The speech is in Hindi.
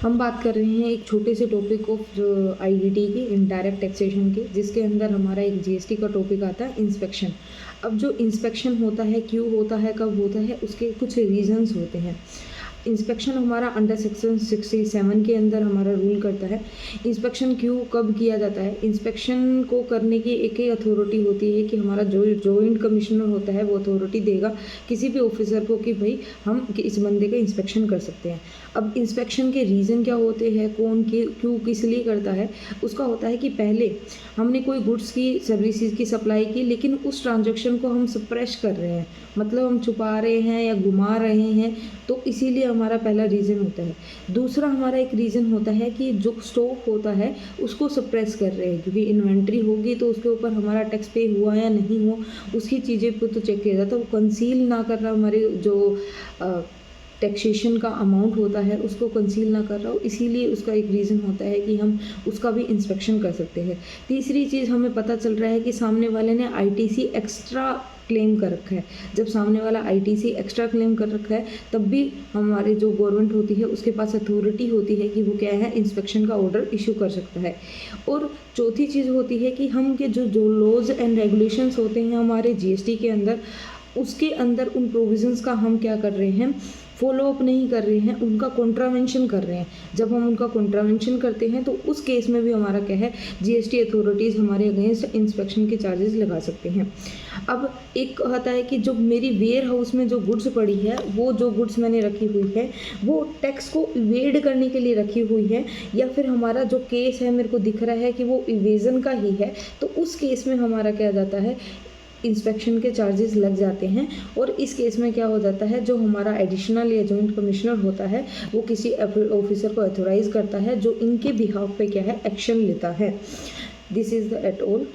हम बात कर रहे हैं एक छोटे से टॉपिक ऑफ आईडीटी की, इनडायरेक्ट टैक्सेशन की, जिसके अंदर हमारा एक जीएसटी का टॉपिक आता है इंस्पेक्शन। अब जो इंस्पेक्शन होता है, क्यों होता है, कब होता है, उसके कुछ रीजंस होते हैं। इंस्पेक्शन हमारा अंडर सेक्शन 67 के अंदर हमारा रूल करता है। इंस्पेक्शन क्यों कब किया जाता है? इंस्पेक्शन को करने की एक ही अथॉरिटी होती है कि हमारा जो जॉइंट कमिश्नर होता है वो अथॉरिटी देगा किसी भी ऑफिसर को कि भाई हम इस बंदे का इंस्पेक्शन कर सकते हैं। अब इंस्पेक्शन के रीज़न क्या होते हैं, कौन क्यों किस लिए करता है? उसका होता है कि पहले हमने कोई गुड्स की सर्विसेज की सप्लाई की, लेकिन उस ट्रांजैक्शन को हम सप्रेस कर रहे हैं, मतलब हम छुपा रहे हैं या घुमा रहे हैं, तो इसीलिए हमारा पहला रीज़न होता है। दूसरा हमारा एक रीज़न होता है कि जो स्टॉक होता है उसको सप्रेस कर रहे हैं, क्योंकि इन्वेंट्री होगी तो उसके ऊपर हमारा टैक्स पे हुआ या नहीं हुआ उसकी चीज़ें पर तो चेक किया जाता है। वो कंसील ना कर रहा, हमारे जो टैक्सेशन का अमाउंट होता है उसको कंसील ना कर रहा हो, इसीलिए उसका एक रीज़न होता है कि हम उसका भी इंस्पेक्शन कर सकते हैं। तीसरी चीज़ हमें पता चल रहा है कि सामने वाले ने आईटीसी एक्स्ट्रा क्लेम कर रखा है। जब सामने वाला आईटीसी एक्स्ट्रा क्लेम कर रखा है तब भी हमारे जो गवर्नमेंट होती है उसके पास अथॉरिटी होती है कि वो क्या है, इंस्पेक्शन का ऑर्डर इशू कर सकता है। और चौथी चीज़ होती है कि हम के जो लॉज एंड रेगुलेशंस होते हैं हमारे जीएसटी के अंदर, उसके अंदर उन प्रोविजंस का हम क्या कर रहे हैं, फॉलो अप नहीं कर रहे हैं, उनका कॉन्ट्रावेंशन कर रहे हैं। जब हम उनका कॉन्ट्रावेंशन करते हैं तो उस केस में भी हमारा क्या है, जीएसटी अथॉरिटीज़ हमारे अगेंस्ट इंस्पेक्शन के चार्जेस लगा सकते हैं। अब एक होता है कि जो मेरी वेयर हाउस में जो गुड्स पड़ी है, वो जो गुड्स मैंने रखी हुई है वो टैक्स को इवेड करने के लिए रखी हुई है, या फिर हमारा जो केस है मेरे को दिख रहा है कि वो इवेजन का ही है, तो उस केस में हमारा क्या जाता है, इंस्पेक्शन के चार्जेस लग जाते हैं। और इस केस में क्या हो जाता है, जो हमारा एडिशनल या जॉइंट कमिश्नर होता है वो किसी ऑफिसर को ऑथोराइज करता है जो इनके बिहाफ पे क्या है, एक्शन लेता है। This is the at all.